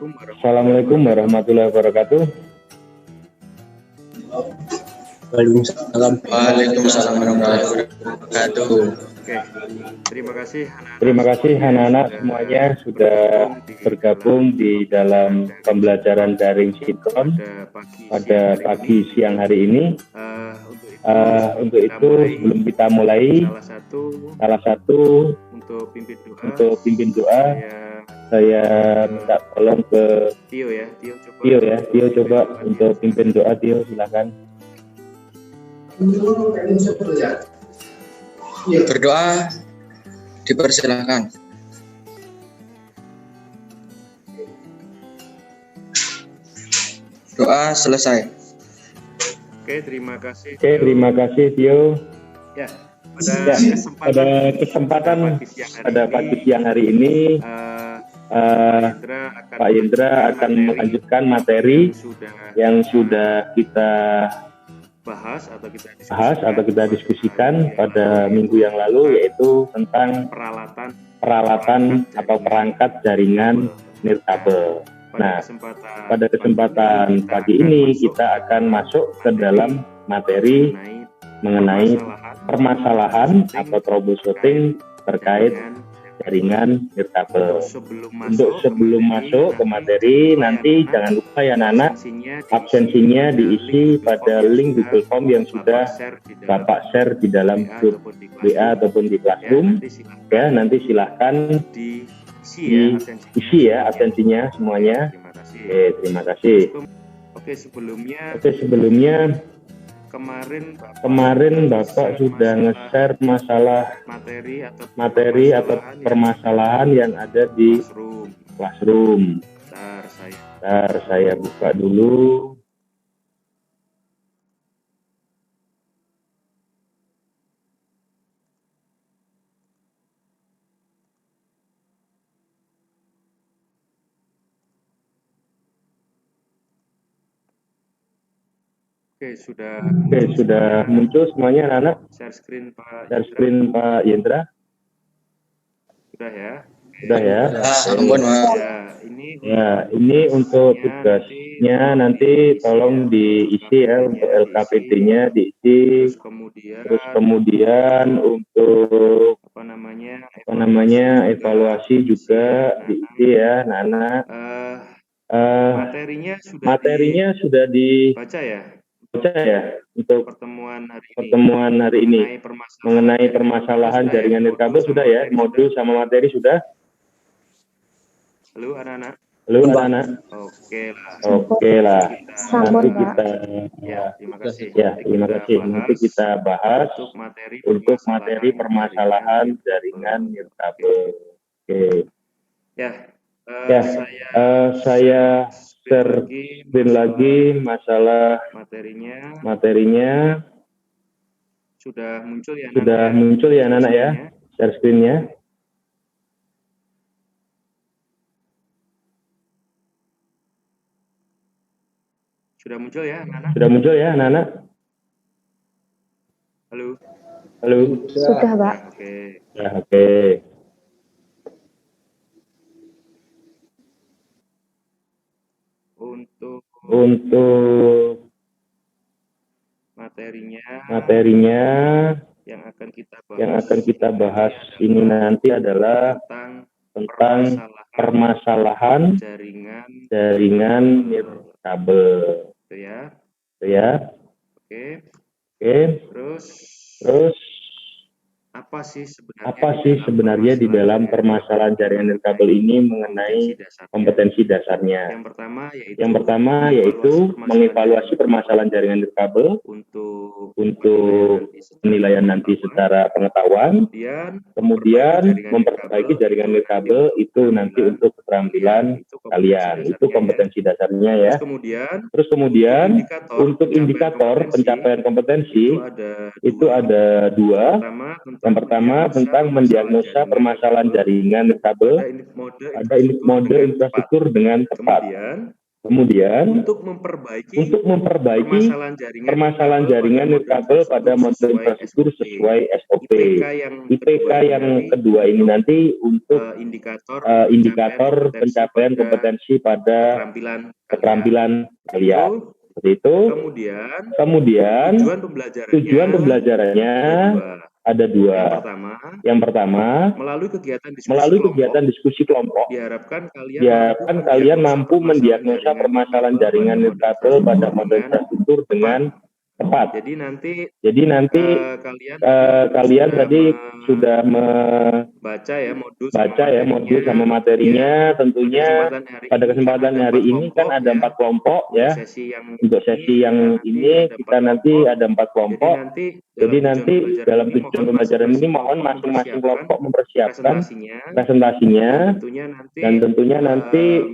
Assalamualaikum warahmatullahi wabarakatuh. Waalaikumsalam. Waalaikumsalam warahmatullahi wabarakatuh. Oke, Terima kasih anak-anak semuanya sudah bergabung di dalam pembelajaran daring sinkron pada pagi siang hari ini. Untuk itu sebelum kita mulai, salah satu untuk pimpin doa, saya minta tolong ke Tio coba untuk pimpin doa. Tio, silakan. Berdoa dipersilakan. Doa selesai. Oke, terima kasih. Terima kasih Tio. Ya, pada kesempatan pada pagi siang hari ini, Pak Indra akan melanjutkan materi yang sudah kita bahas atau kita diskusikan pada minggu yang lalu, yaitu tentang peralatan atau perangkat jaringan nirkabel. Nah, pada kesempatan pagi ini kita akan masuk ke dalam materi mengenai permasalahan atau troubleshooting terkait jaringan nirkabel. Untuk sebelum masuk ke materi, nanti jangan lupa ya anak-anak, absensinya diisi pada link Google Form yang sudah Bapak share di dalam grup WA ataupun di Classroom. Ya, nanti silahkan diisi ya absensinya semuanya. Oke, terima kasih. Oke, sebelumnya Kemarin Bapak sudah nge-share masalah materi atau permasalahan yang ada di Classroom. Bentar, saya buka dulu. Oke, sudah muncul semuanya anak-anak. Share screen Pak Yendra. Sudah ya. Ini untuk tugasnya nanti tolong diisi ya, untuk LKPD-nya diisi. Terus kemudian untuk evaluasi juga diisi ya anak-anak. Materinya sudah dibaca ya untuk pertemuan hari ini mengenai permasalahan jaringan nirkabel sudah ya, modul sama materi sudah. Halo anak-anak. Oke lah. Nanti kita terima kasih. Nanti kita bahas untuk materi permasalahan jaringan nirkabel. Oke. Saya share screen lagi masalah materinya. Sudah muncul ya anak-anak ya, share screen-nya. Sudah muncul ya anak-anak? Halo. Sudah, Pak. Oke. Untuk materinya yang akan kita bahas ini nanti adalah tentang permasalahan jaringan nirkabel. Ya. Oke. Terus apa sih sebenarnya di dalam permasalahan jaringan nirkabel ini mengenai kompetensi dasarnya? Yang pertama yaitu mengevaluasi permasalahan jaringan nirkabel untuk penilaian nanti secara pengetahuan. Kemudian memperbaiki jaringan nirkabel itu nanti untuk keterampilan kalian. Itu kompetensi dasarnya ya. Terus kemudian untuk indikator pencapaian kompetensi itu ada dua. Yang pertama tentang mendiagnosa permasalahan jaringan nirkabel, ada mode infrastruktur dengan tepat. Kemudian untuk memperbaiki permasalahan jaringan nirkabel pada mode infrastruktur sesuai SOP. IPK yang kedua ini nanti untuk indikator pencapaian kompetensi pada keterampilan kalian. Seperti itu. Kemudian tujuan pembelajarannya ada dua. Yang pertama, melalui kegiatan diskusi kelompok, diharapkan kalian mampu mendiagnosa permasalahan jaringan nirkabel pada mode infrastruktur dengan tepat. Jadi nanti kalian tadi sudah membaca ya modul sama materinya. Tentunya pada kesempatan hari ini kan ada 4 kelompok ya. Untuk sesi yang ini kita nanti ada 4 kelompok. Jadi nanti dalam tujuan pembelajaran ini mohon masing-masing kelompok mempersiapkan presentasinya, dan tentunya nanti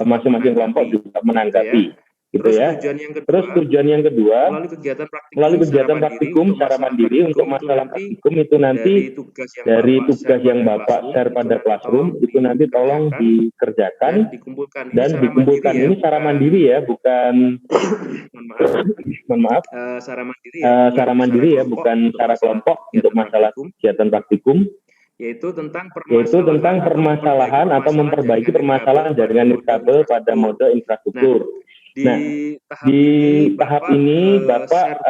masing-masing kelompok juga menanggapi. Gitu ya. Terus tujuan yang kedua, melalui kegiatan praktikum secara mandiri. Untuk masalah praktikum itu nanti dari tugas yang Bapak share pada classroom itu nanti tolong dikerjakan dan dikumpulkan. Ini secara mandiri ya, bukan secara mandiri ya, bukan secara kelompok untuk masalah kegiatan praktikum. Yaitu tentang permasalahan atau memperbaiki permasalahan jaringan nirkabel pada mode infrastruktur. Nah, di tahap ini Bapak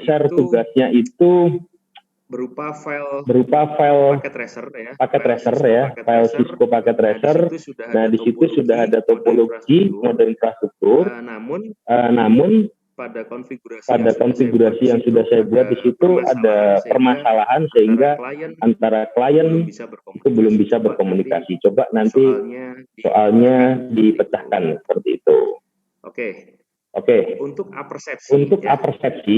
share tugasnya itu berupa file paket tracer ya, file Cisco paket tracer. Nah, di situ sudah ada topologi mode infrastruktur. Namun pada konfigurasi yang sudah saya buat di situ ada permasalahan sehingga antara klien itu belum bisa berkomunikasi. Coba nanti soalnya dipecahkan seperti itu. Oke. Untuk apersepsi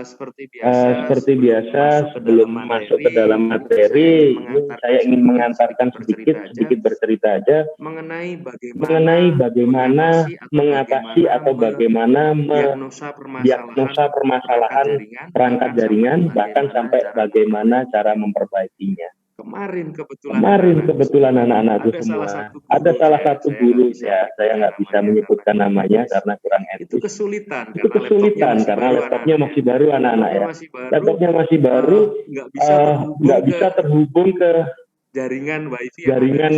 seperti biasa sebelum masuk ke dalam materi, saya ingin mengantarkan sedikit bercerita aja mengenai bagaimana mengatasi atau bagaimana mendiagnosa permasalahan perangkat jaringan, bahkan sampai bagaimana cara memperbaikinya. Kemarin kebetulan anak-anak itu semua ada salah satu guru ya, saya nggak bisa menyebutkan namanya karena kurang etis. Itu kesulitan karena laptopnya masih baru anak-anak ya. Laptopnya masih baru, nggak bisa terhubung ke jaringan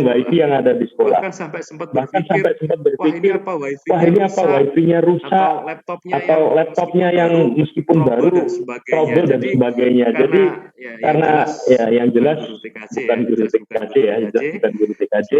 wifi yang ada di sekolah. Bahkan sampai sempat berpikir, wah ini apa wifi-nya rusak atau laptopnya yang meskipun baru trouble dan sebagainya. Jadi karena ya yang jelas bukan guru TKJ ya, bukan guru TKJ.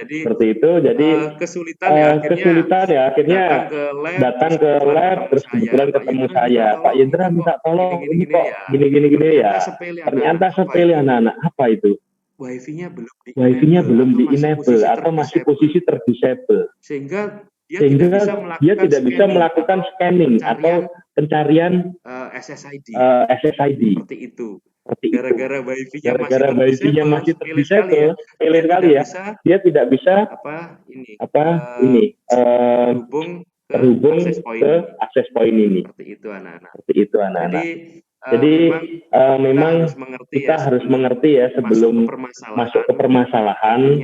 Seperti itu. Jadi kesulitan ya akhirnya datang ke lab, terus kebetulan ketemu saya, Pak Yendra minta tolong ini kok gini ya. Ternyata sepele anak-anak, apa itu? Wifi-nya belum di-enable atau masih posisi terdisable. Sehingga dia tidak bisa melakukan scanning atau pencarian SSID. Seperti itu. Gara-gara wifi-nya masih terdisable, sepele kali ya. Dia tidak bisa terhubung ke access point ini. Seperti itu anak-anak. Jadi memang kita harus mengerti ya sebelum masuk ke permasalahan.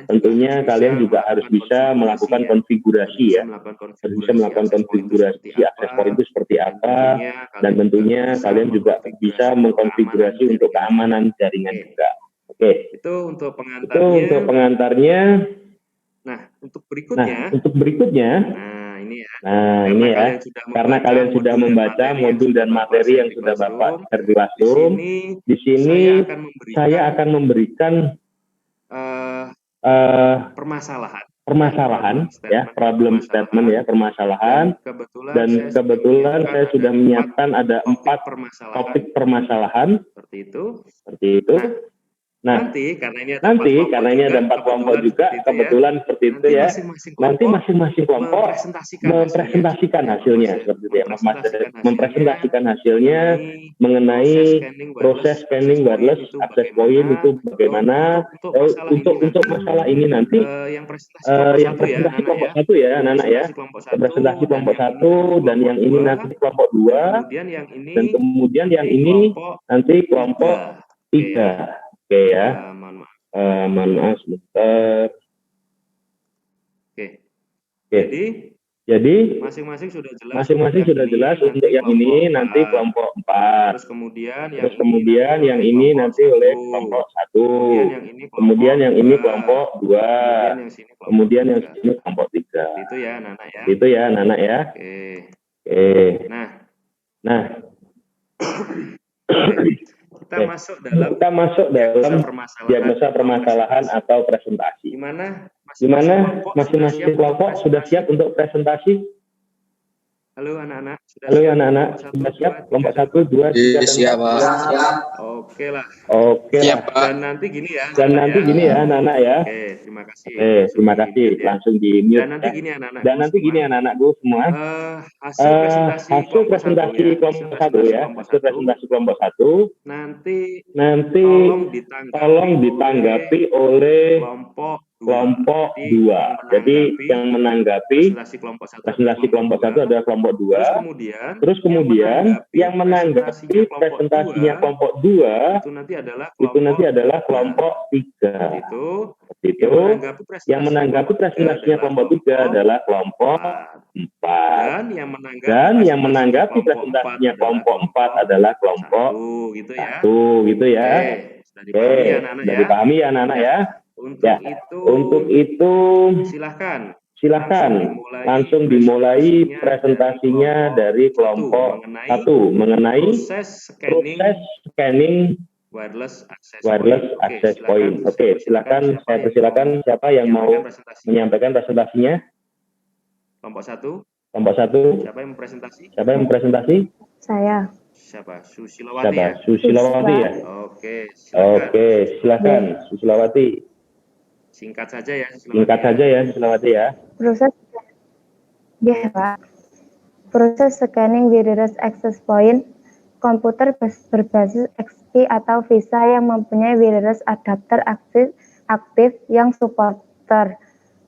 Tentunya kalian juga harus bisa melakukan konfigurasi ya, harus bisa melakukan konfigurasi access point itu seperti apa, dan tentunya kalian juga bisa mengkonfigurasi untuk keamanan jaringan juga. Oke, itu untuk pengantarnya. Nah, untuk berikutnya. Nah, ini ya, karena kalian sudah membaca modul dan materi yang sudah Bapak share di classroom. Di sini saya akan memberikan permasalahan ya, problem statement ya, permasalahan. Dan kebetulan saya sudah menyiapkan ada 4 topik permasalahan. Seperti itu. Nah, nanti karena ini ada 4 kelompok juga, kebetulan seperti itu ya. Nanti masing-masing kelompok mempresentasikan hasilnya seperti itu ya, mempresentasikan hasilnya mengenai proses scanning wireless access point itu bagaimana. Untuk masalah ini nanti yang presentasi kelompok 1 ya anak-anak ya, presentasi kelompok 1, dan yang ini nanti kelompok 2, dan kemudian yang ini nanti kelompok 3. Oke ya, mohon maaf sebentar. Jadi masing-masing sudah jelas. Masing-masing sudah jelas untuk yang ini nanti kelompok 4. Terus kemudian yang ini nanti oleh kelompok 1. Kemudian yang ini kelompok 2. Kemudian yang sini kelompok 3. Itu ya, Nana ya. Itu ya, Nana ya. Oke. Nah. Kita masuk dalam diagnosa permasalahan atau presentasi. Di mana masing-masing kelompok sudah siap untuk presentasi? Halo anak-anak, sudah siap? Kelompok 1, 2, 3, siap, Pak. Oke lah. Siap, Pak. Dan nanti gini ya, anak-anak ya. Oke, terima kasih. Terima kasih. Langsung di-mute. Dan nanti gini anak-anakku semua. Hasil presentasi kelompok 1 ya. Hasil presentasi kelompok 1. Nanti tolong ditanggapi oleh kelompok 2. Jadi yang menanggapi presentasi kelompok 1 adalah kelompok 2. Terus kemudian yang menanggapi presentasinya kelompok 2 itu nanti adalah kelompok 3. Itu yang menanggapi presentasinya kelompok 3 adalah kelompok 4. Dan yang menanggapi presentasinya kelompok 4 adalah kelompok 1 gitu ya. Sudah dipahami ya anak-anak ya. Untuk itu silahkan langsung dimulai presentasinya dari kelompok 1 mengenai proses scanning wireless access point. Oke, silakan saya persilakan siapa yang mau menyampaikan presentasinya? Kelompok 1. Siapa yang presentasi? Saya. Siapa? Susilawati ya? Susilawati ya? Oke, silakan Susilawati. Singkat saja ya, Susilawati ya. Proses scanning wireless access point komputer berbasis XP atau VISA yang mempunyai wireless adapter aktif yang supporter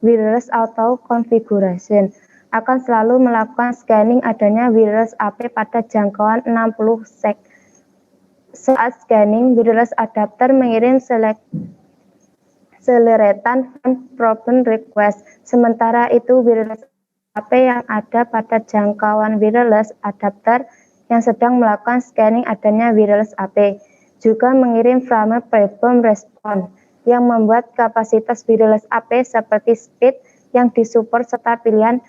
wireless auto configuration akan selalu melakukan scanning adanya wireless AP pada jangkauan 60 sek. Saat scanning, wireless adapter mengirim seleretan problem request. Sementara itu, wireless AP yang ada pada jangkauan wireless adapter yang sedang melakukan scanning adanya wireless AP juga mengirim frame platform response yang membuat kapasitas wireless AP seperti speed yang disupport serta pilihan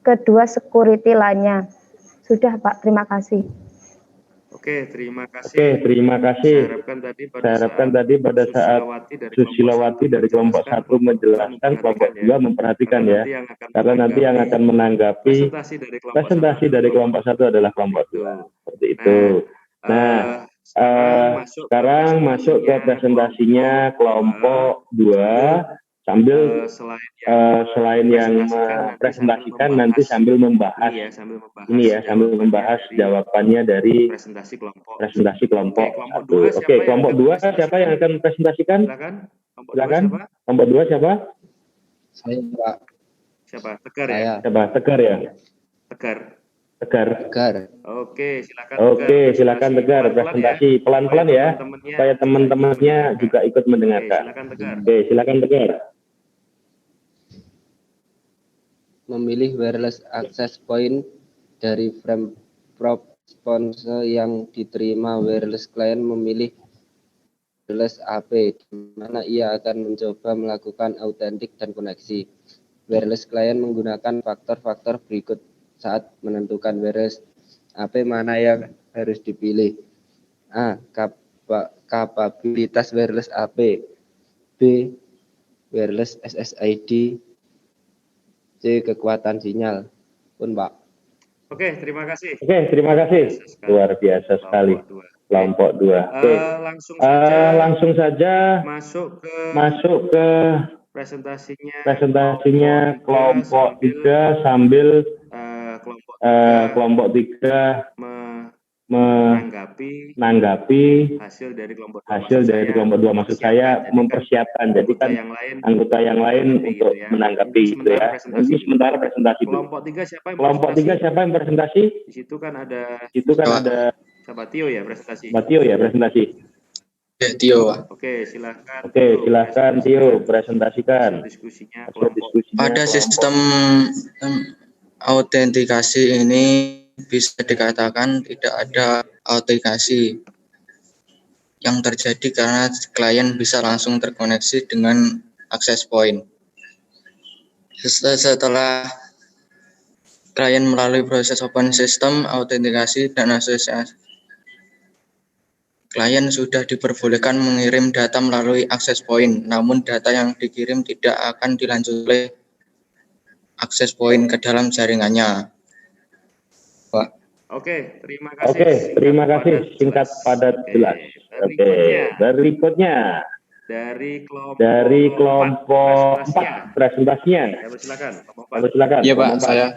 kedua security lainnya. Sudah Pak, terima kasih. Oke, terima kasih. Saya harapkan tadi pada saat Susilawati dari kelompok 1 menjelaskan, kelompok 2 memperhatikan ya. Karena nanti yang akan menanggapi presentasi dari kelompok 1 adalah kelompok 2. Seperti itu. Nah, sekarang masuk ke presentasinya kelompok 2. Sambil selain yang mempresentasikan nanti sambil membahas sambil membahas jawabannya dari presentasi kelompok 1. Oke, kelompok 2 siapa yang akan presentasikan? Silakan. Kelompok 2 siapa? Saya, Pak. Siapa? Tegar ya? Tegar ya? Tegar. Oke, silakan Tegar presentasi pelan-pelan ya, supaya teman-temannya juga ikut mendengarkan. Oke, silakan Tegar. Memilih wireless access point dari frame prop sponsor yang diterima wireless client memilih wireless AP, di mana ia akan mencoba melakukan autentik dan koneksi. Wireless client menggunakan faktor-faktor berikut saat menentukan wireless AP mana yang harus dipilih. A. Kapabilitas wireless AP. B. Wireless SSID. C. Kekuatan sinyal. Pun, Pak. Oke, terima kasih. Luar biasa sekali. Kelompok 2. Oke. Langsung saja masuk ke presentasinya kelompok 3 sambil kelompok 3 menanggapi hasil dari kelompok 2. Maksud saya mempersiapkan, jadi kan anggota yang lain untuk menanggapi gitu ya. Nanti sementara presentasi dulu. Kelompok 3 siapa yang presentasi? Di situ kan ada siapa? Tio ya presentasi. Tio, Pak. Oke, silakan. Oke, silakan Tio presentasikan. Diskusinya Pada sistem autentikasi ini bisa dikatakan tidak ada autentikasi yang terjadi karena klien bisa langsung terkoneksi dengan access point. Setelah klien melalui proses open system, autentikasi, dan asosiasi, klien sudah diperbolehkan mengirim data melalui access point, namun data yang dikirim tidak akan dilanjutkan oleh access point ke dalam jaringannya. Pak. Oke, terima kasih. Singkat, padat, jelas. Oke, berikutnya dari kelompok 4 presentasinya. Silakan. Iya, Pak, saya.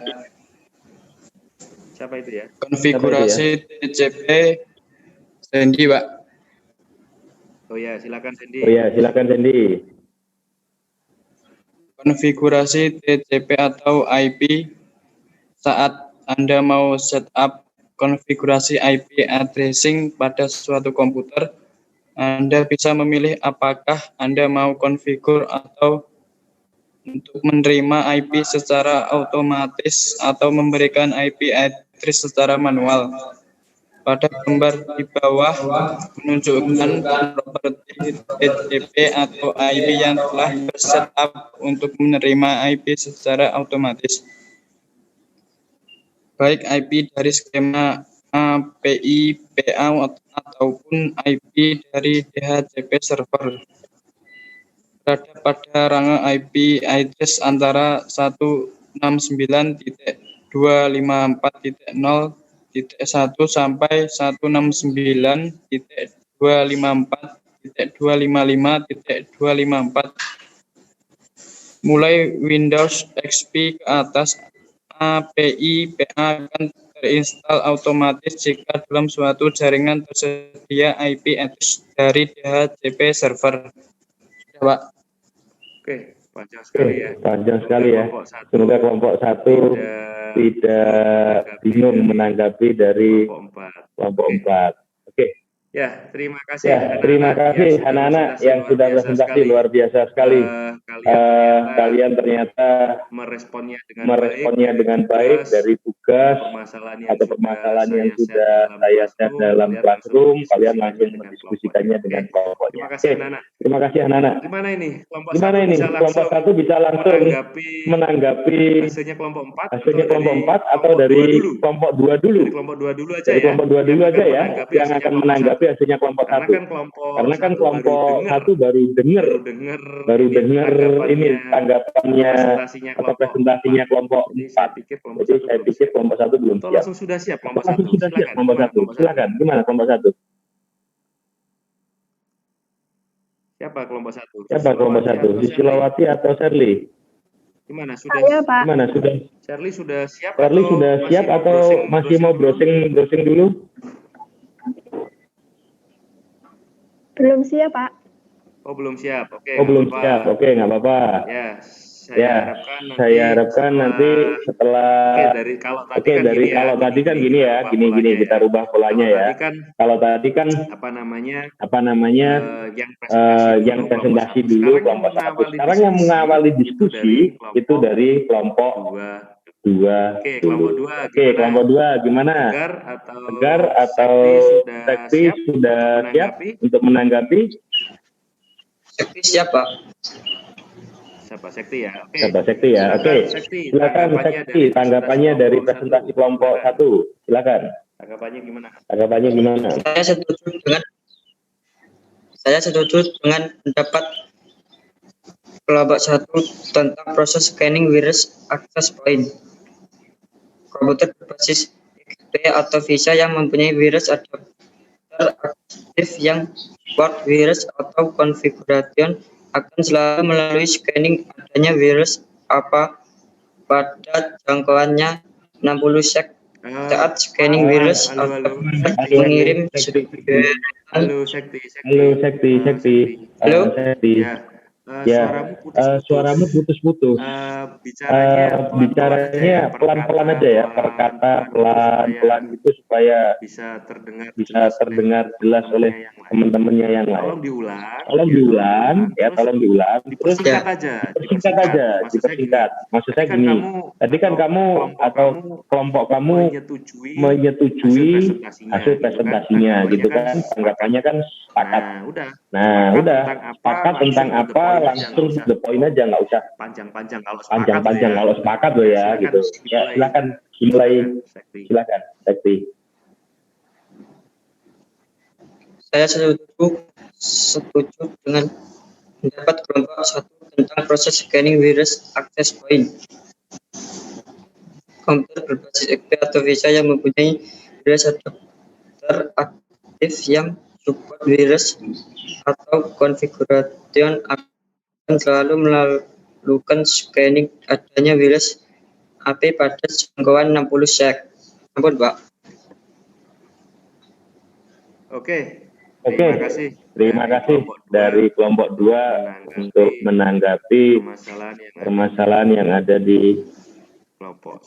Siapa itu ya? Konfigurasi TCP Sandy, Pak. Oh ya, silakan Sandy. Konfigurasi TCP atau IP saat Anda mau setup konfigurasi IP addressing pada suatu komputer, Anda bisa memilih apakah Anda mau konfigur atau untuk menerima IP secara otomatis atau memberikan IP address secara manual. Pada gambar di bawah menunjukkan properti TCP atau IP yang telah tersetup untuk menerima IP secara otomatis. Baik IP dari skema API PA ataupun IP dari DHCP server. Berada pada rangka IP address antara 169.254.0.1 sampai 169.254.255.254. Mulai Windows XP ke atas, API PA akan terinstall otomatis jika dalam suatu jaringan tersedia IP address dari DHCP server. Pak. Oke, panjang sekali ya. Semoga kelompok 1 tidak bingung menanggapi dari kelompok 4. Oke. Ya, terima kasih anak-anak yang sudah presentasi, luar biasa sekali. Kalian ternyata meresponnya dengan baik dari tugas atau permasalahan yang sudah saya share dalam classroom, kalian langsung mendiskusikannya dengan kelompoknya. Terima kasih anak-anak. Gimana ini? Kelompok 1 bisa langsung menanggapi hasilnya kelompok 4 atau dari kelompok 2 dulu. Dari kelompok 2 dulu aja dari kelompok 2 dulu aja ya, yang akan menanggapi hasilnya kelompok 1. Karena kan kelompok 1 baru dengar ini tanggapannya atau presentasinya kelompok 4. Jadi saya pikir kelompok 1 belum siap. Langsung sudah siap kelompok 1. Silakan. Gimana kelompok 1? Siapa kelompok 1? Sisilawati atau Sherly? Gimana sudah? Sherly sudah siap atau masih mau browsing dulu? Belum siap, Pak. Oh, belum siap. Oke. Oke, nggak apa-apa. Ya, saya harapkan nanti setelah kalau tadi kan gini kita rubah polanya ya. Kalau tadi kan yang presentasi dulu kelompok 1. Sekarang yang mengawali diskusi itu dari kelompok 2. Oke, kelompok 2 gimana? Tegar atau Sekti sudah siap untuk menanggapi? Sekti siap, Pak. Sekti ya. Oke. Silakan Sekti, tanggapannya dari presentasi kelompok 1. Silakan. Tanggapannya gimana? Saya setuju dengan pendapat kelompok 1 tentang proses scanning virus access point. Komputer berbasis XP atau Visa yang mempunyai virus adapter aktif yang port virus atau konfiguration akan selalu melalui scanning adanya virus apa pada jangkauannya 60 sek saat scanning virus atau mengirim Halo Sekti. Halo. Suaramu putus-putus. Bicaranya pelan-pelan aja ya, per kata pelan-pelan gitu supaya bisa terdengar jelas oleh teman-temannya yang lain. Tolong diulang. Tolong diulang. Terus dipersingkat. Maksud saya gini, tadi kan kamu atau kelompok kamu menyetujui hasil presentasinya gitu kan, tanggapannya kan sepakat. Nah, udah sepakat tentang apa, langsung to the point aja, nggak usah panjang-panjang kalau sepakat loh ya gitu. Ya silakan dimulai, silakan Sekti. Saya setuju dengan pendapat kelompok 1 tentang proses scanning virus access point. Komputer berbasis XP atau VISA yang mempunyai virus adapter aktif yang support virus atau konfiguration akan selalu melakukan scanning adanya virus AP pada jangkauan 60 sek. Ampun, Pak. Terima kasih dari kelompok 2 untuk menanggapi permasalahan yang ada di kelompok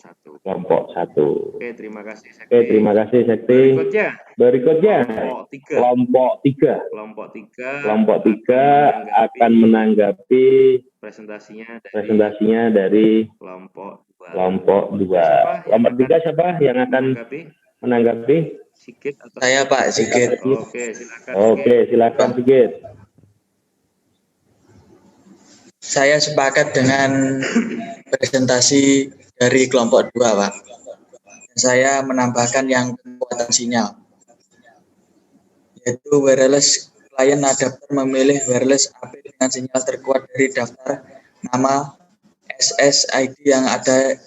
1. Terima kasih Sekti. Berikutnya kelompok 3 akan menanggapi presentasinya dari kelompok 2. Kelompok 3 siapa yang akan menanggapi? Saya Pak Sigit. Oke, silakan Sigit. Saya sepakat dengan presentasi dari kelompok 2, Pak. Saya menambahkan yang kekuatan sinyal, yaitu wireless client adapter memilih wireless AP dengan sinyal terkuat dari daftar nama SSID yang ada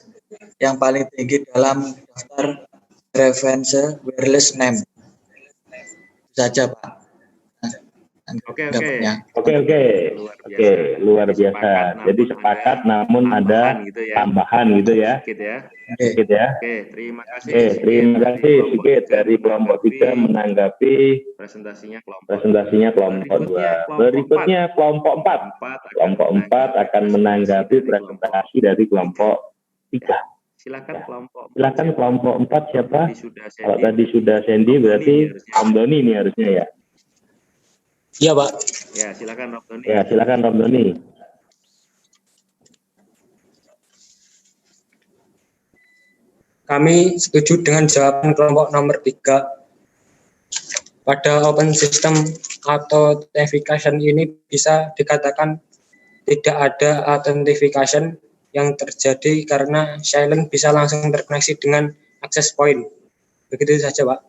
yang paling tinggi dalam daftar reference wireless name. Itu saja, Pak. Oke, luar biasa. Jadi sepakat, namun ada tambahan gitu ya. Oke, terima kasih. Terima kasih Sigit dari kelompok 3 menanggapi presentasinya kelompok 2. Berikutnya kelompok 4. Kelompok 4 akan menanggapi presentasi dari kelompok 3. Silakan kelompok 4 siapa? Kalau tadi sudah Sandy berarti Om Doni ini harusnya ya. Iya, Pak. Ya, silakan Om Doni. Kami setuju dengan jawaban kelompok nomor 3. Pada open system authentication ini bisa dikatakan tidak ada authentication yang terjadi karena silent bisa langsung terkoneksi dengan access point. Begitu saja, Pak.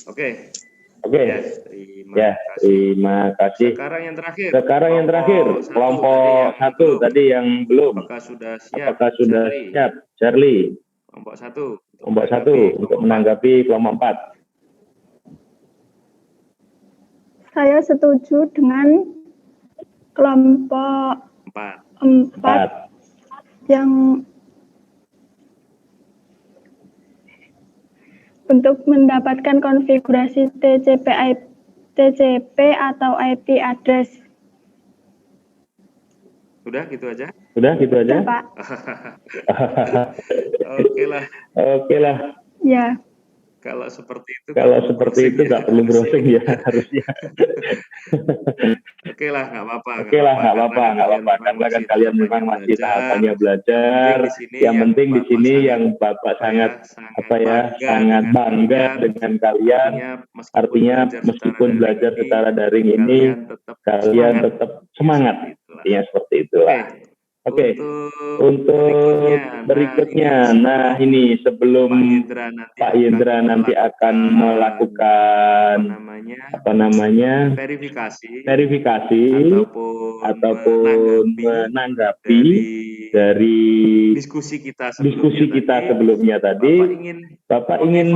Oke. Terima kasih. Sekarang yang terakhir kelompok 1 tadi yang belum. Apakah sudah siap? Charlie. Kelompok 1 untuk menanggapi kelompok 4. Saya setuju dengan kelompok 4 yang untuk mendapatkan konfigurasi TCP atau IP address. Udah gitu aja? Ya, Pak. Oke lah. Ya. Kalau seperti itu nggak perlu browsing ya harusnya. Oke lah, nggak apa-apa. Karena kan kalian memang masih tahapannya belajar. Yang penting di sini yang Bapak sangat bangga dengan kalian. Artinya meskipun belajar secara daring ini, kalian tetap semangat. Intinya seperti itulah. Oke, untuk berikutnya, nah ini sebelum Pak Yendra nanti akan melakukan verifikasi ataupun menanggapi dari diskusi kita sebelumnya tadi, Bapak ingin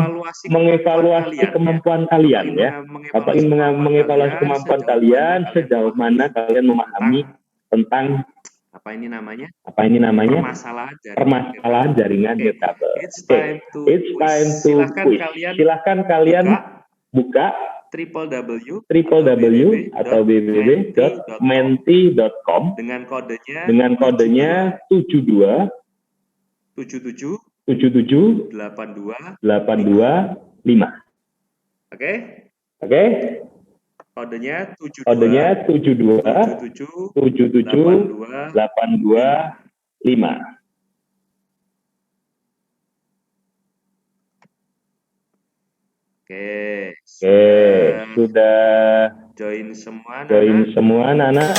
mengevaluasi kemampuan kalian ya. Bapak ingin mengevaluasi kemampuan kalian sejauh mana kalian memahami tentang permasalahan jaringan nirkabel. It's time to quiz. Silahkan kalian buka www atau www.menti.com dengan kodenya 72 825. Oke? Kodenya 72 825. Oke, sudah join semua anak-anak.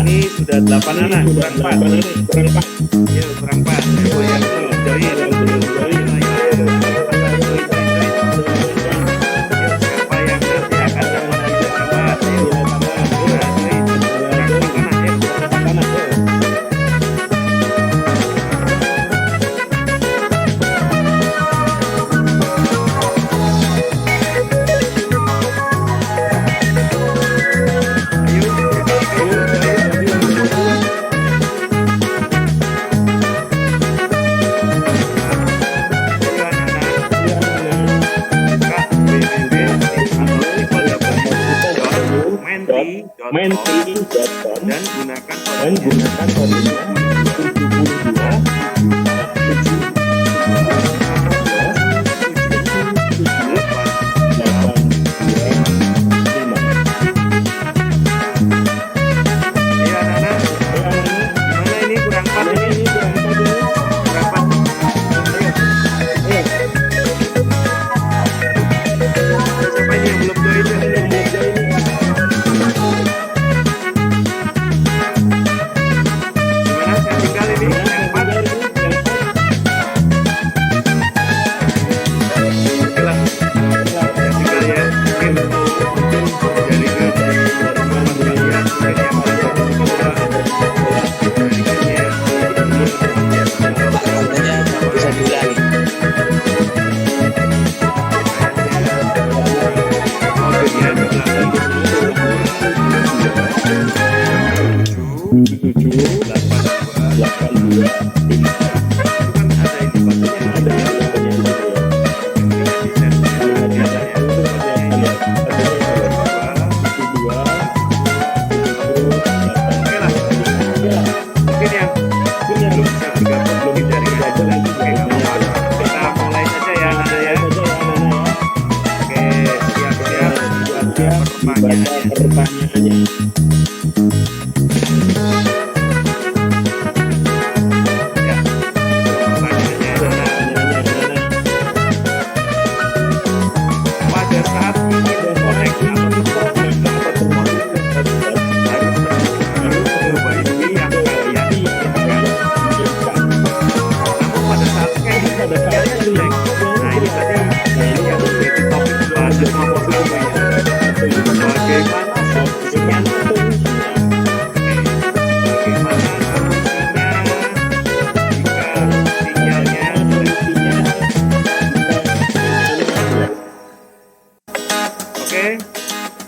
Ini sudah 8 anak, kurang 4. Yuk, kurang 4. Siapa yang belum join? Siapa yang nanti akan dapat dapat? menti.com dan gunakan kodenya 5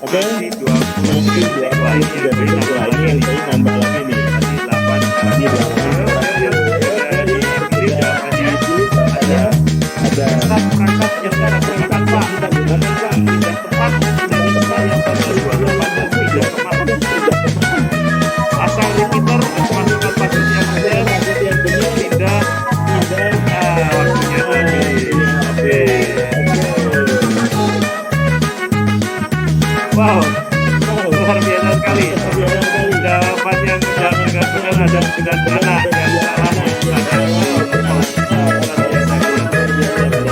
Oke, masih 20 siswa ini yang tadi nambah lagi nih. Tadi 8 sekarang. Jadi pilih jawabannya ada staf perangkat yang tidak digunakan Pak. Tidak tepat tidak bisa yang pada 28 tidak tepat. Asal repeater masukkan password yang benar tidak waktunya habis. Wow, luar biasa sekali. Jawaban yang benar ada 9 anak yang salah.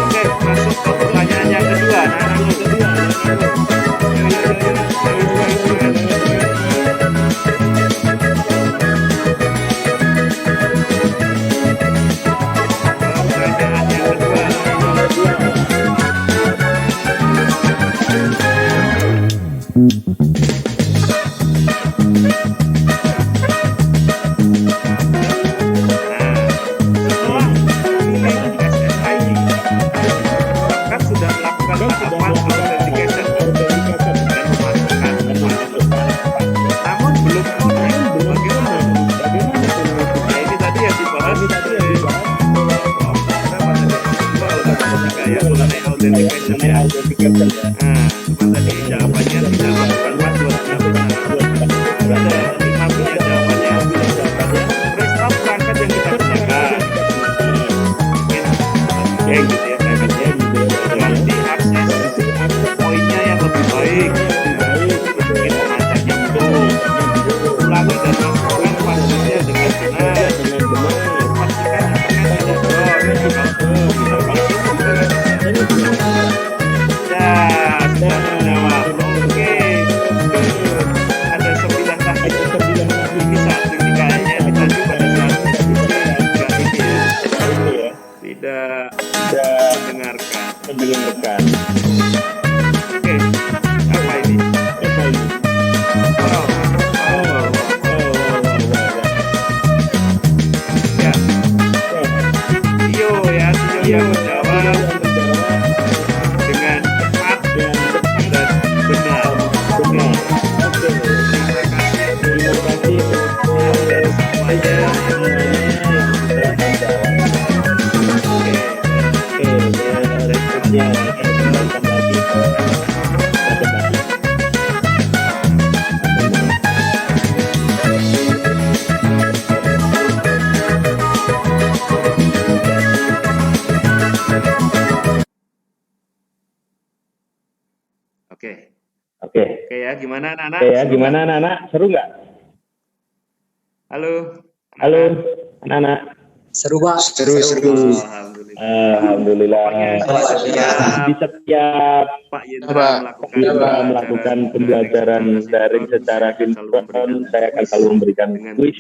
Oke, masuk ke pertanyaan yang kedua. mendengarkan. Oke, apa ini? Ya, Tio yang menjawab dengan cepat dan benar. Terima kasih dan semuanya. Oke ya, gimana anak-anak? Oke ya, gimana anak-anak? Seru nggak? Halo anak-anak. Seru Pak. Seru. Alhamdulillah. Di setiap Pak Yendra melakukan pembelajaran daring secara sinkron, saya akan selalu memberikan kuis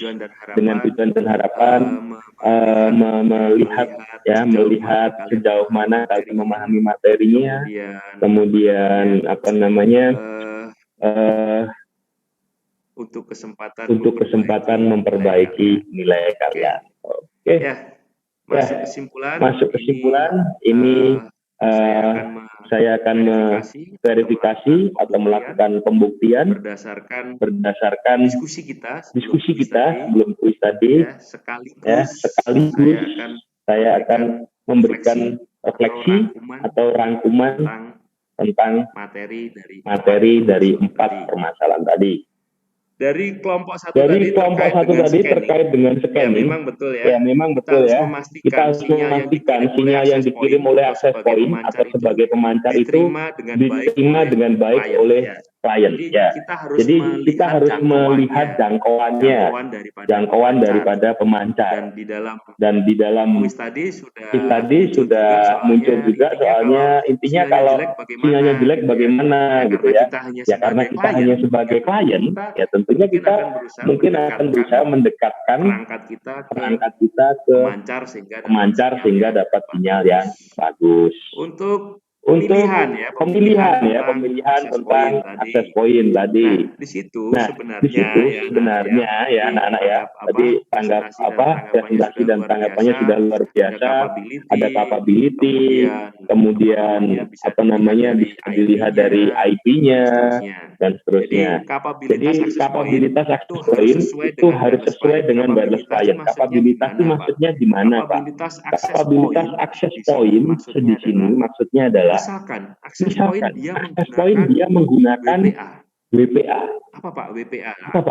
dengan tujuan dan harapan melihat sejauh mana kalian memahami materinya, kemudian untuk kesempatan memperbaiki nilai kalian. Oke. Masuk kesimpulan ini saya akan verifikasi atau melakukan pembuktian berdasarkan diskusi kita sebelum kuis tadi. Sekaligus saya akan memberikan refleksi atau rangkuman tentang materi dari 4 permasalahan tadi. Dari kelompok satu tadi terkait dengan scanning. Memang betul ya. Kita harus memastikan sinyal yang dikirim oleh access point atau sebagai pemancar itu diterima dengan baik oleh klien. Jadi kita harus melihat jangkauan daripada pemancar. Dan di dalam kuis tadi sudah muncul juga soalnya intinya kalau sinyalnya jelek bagaimana gitu ya. Ya karena kita hanya sebagai klien, ya tentunya kita mungkin akan berusaha mendekatkan perangkat kita ke pemancar sehingga dapat sinyal yang bagus. Untuk pemilihan tentang akses poin tadi. Di situ Nah, di situ sebenarnya ya anak-anak ya, tadi tanggap presentasi dan tanggapannya sudah luar biasa. Ada capability, kemudian bisa dilihat dari IP-nya dan seterusnya. Jadi kapabilitas akses poin itu harus sesuai dengan wireless client. Kapabilitas itu maksudnya di mana, Pak? Kapabilitas akses poin di sini maksudnya adalah misalkan akses poin dia menggunakan WPA. Apa Pak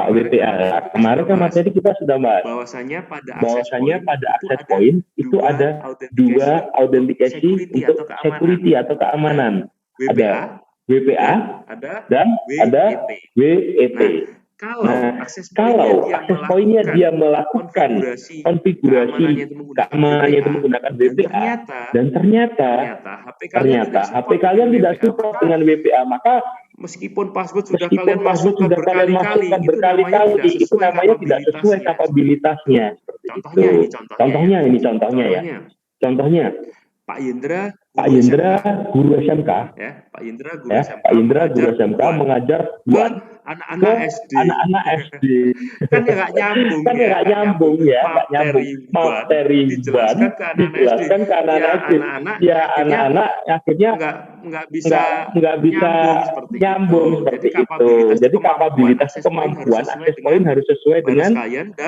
WPA? Kemarin kan materi kita sudah bahas. Bahwasanya pada akses poin itu ada dua autentikasi untuk security atau keamanan. Ada WPA dan ada WEP. Kalau akses poinnya dia melakukan konfigurasi keamanannya itu menggunakan WPA dan ternyata HP kalian tidak support dengan WPA, maka meskipun password sudah kalian masukkan berkali-kali, itu namanya tidak sesuai kapabilitasnya. Contohnya Pak Yendra guru SMK, Pak Yendra guru SMK mengajar buat anak-anak SD. Kan nggak nyambung materi dijelaskan ke anak-anak SD. Anak-anak akhirnya nggak bisa nyambung seperti itu. Jadi kapabilitas kemampuan akses poin harus sesuai dengan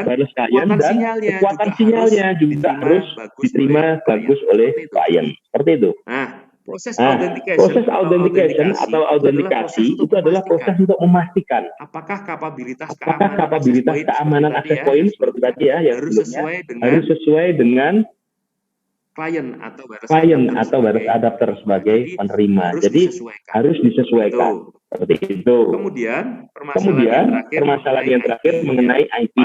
wireless client dan kekuatan sinyalnya juga harus diterima bagus oleh klien. Seperti itu. Proses authentication atau autentikasi itu adalah proses untuk memastikan apakah kapabilitas keamanan akses poin seperti tadi ya yang harus sesuai dengan klien atau wireless adapter sebagai penerima. Jadi harus disesuaikan. Seperti itu. Kemudian permasalahan yang terakhir mengenai IP.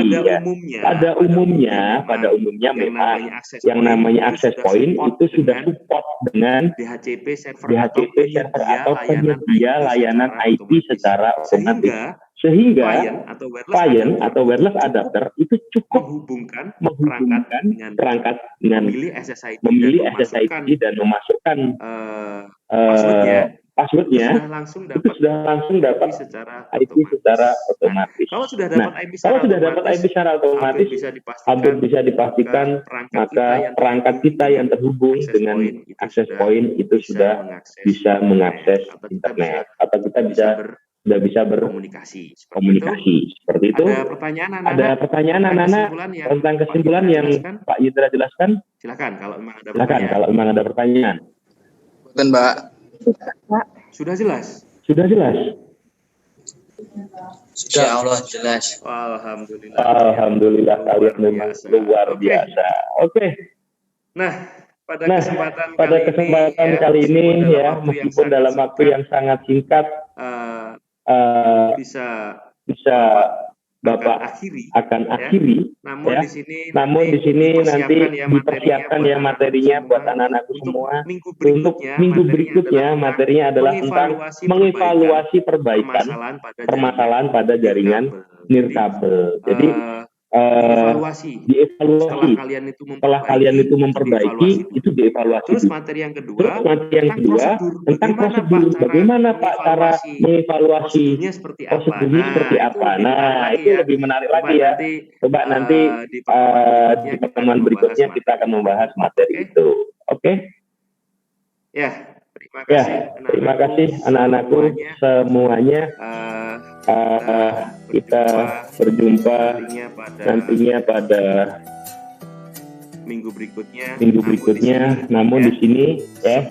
Pada umumnya memang yang namanya akses point itu sudah support dengan DHCP server atau penyedia layanan IP secara otomatis. Sehingga klien atau wireless adapter itu cukup menghubungkan perangkat dengan memilih SSID dan memasukkan passwordnya itu sudah langsung dapat IP secara otomatis. Kalau sudah dapat IP secara otomatis, hampir bisa dipastikan maka perangkat kita yang terhubung dengan akses point itu sudah bisa mengakses internet atau kita sudah bisa berkomunikasi seperti itu. Ada pertanyaan anak-anak tentang kesimpulan yang Pak Yudra jelaskan? Silakan kalau memang ada pertanyaan. Betul, Mbak. Sudah jelas? Sudah Allah jelas. Alhamdulillah kalian memang luar biasa. Oke. Nah, pada kesempatan kali ini ya, meskipun dalam waktu yang sangat singkat bisa Bapak akan akhiri. Namun di sini nanti dipersiapkan ya materinya buat anak-anakku semua. Untuk minggu berikutnya materinya adalah tentang mengevaluasi perbaikan permasalahan pada jaringan nirkabel. Jadi dievaluasi setelah kalian itu memperbaiki itu dievaluasi. Terus materi yang kedua tentang prosedur, bagaimana Pak cara mengevaluasi prosedurnya seperti apa. Nah itu lebih menarik lagi ya. Coba nanti di pertemuan berikutnya kita akan membahas materi itu. Oke? Ya, terima kasih anak-anakku semuanya. Kita berjumpa nantinya pada minggu berikutnya. Namun di sini ya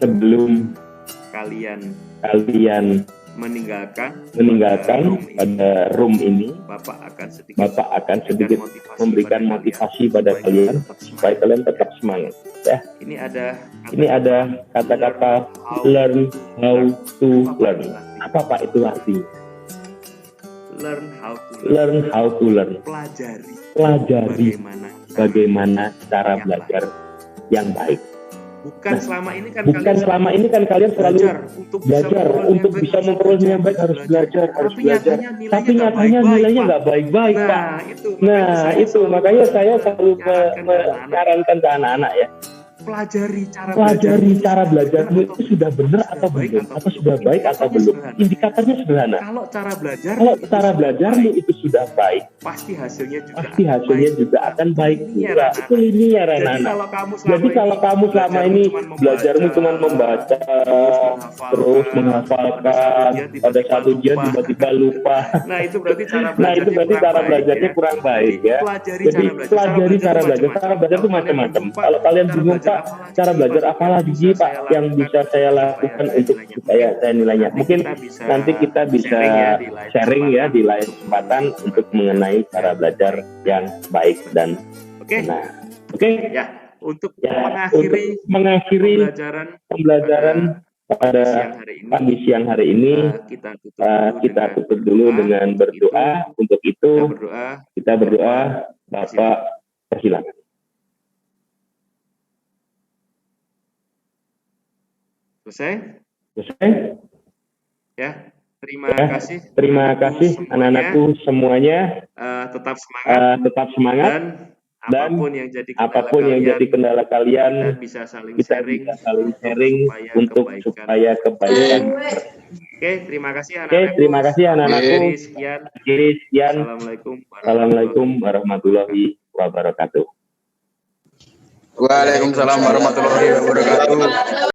sebelum kalian meninggalkan pada room ini, Bapak akan sedikit memberikan motivasi pada kalian supaya kalian tetap semangat. Ya. Ini ada kata-kata learn how to learn. Apa Pak itu artinya? Learn how to learn. Pelajari bagaimana cara belajar yang baik. Bukan selama ini kan kalian selalu belajar untuk bisa memperoleh yang baik harus belajar. Tapi nyatanya nilainya nggak baik-baik, Pak. Nah, itu makanya saya selalu menyarankan ke anak-anak ya. pelajari cara belajarmu itu sudah benar atau belum, atau sudah baik atau belum. Indikatornya sederhana. Kalau cara belajarmu itu sudah baik, pasti hasilnya juga akan baik juga. Itu linear, anak-anak. Jadi kalau kamu selama ini belajarmu cuma membaca, terus menghafalkan, pada satu ujian tiba-tiba lupa. Nah, itu berarti cara belajarnya kurang baik ya. Jadi pelajari cara belajar. Cara belajar itu macam-macam. Kalau kalian bingung, Pak, cara belajar apa lagi, Pak, yang bisa saya lakukan untuk supaya saya nilainya? Mungkin nanti kita bisa sharing ya di lain kesempatan untuk mengenai cara belajar yang baik dan benar. Oke. Ya, untuk mengakhiri pembelajaran pada pagi siang hari ini, kita tutup dulu dengan berdoa. Untuk itu kita berdoa. Bapak, persilakan. Selesai? Ya, terima kasih anak-anakku semuanya. Tetap semangat dan apapun yang jadi kendala kalian, kita bisa saling sharing untuk supaya kebaikan. Oke, terima kasih anak-anakku. Sekian. Assalamualaikum warahmatullahi wabarakatuh. Waalaikumsalam warahmatullahi wabarakatuh.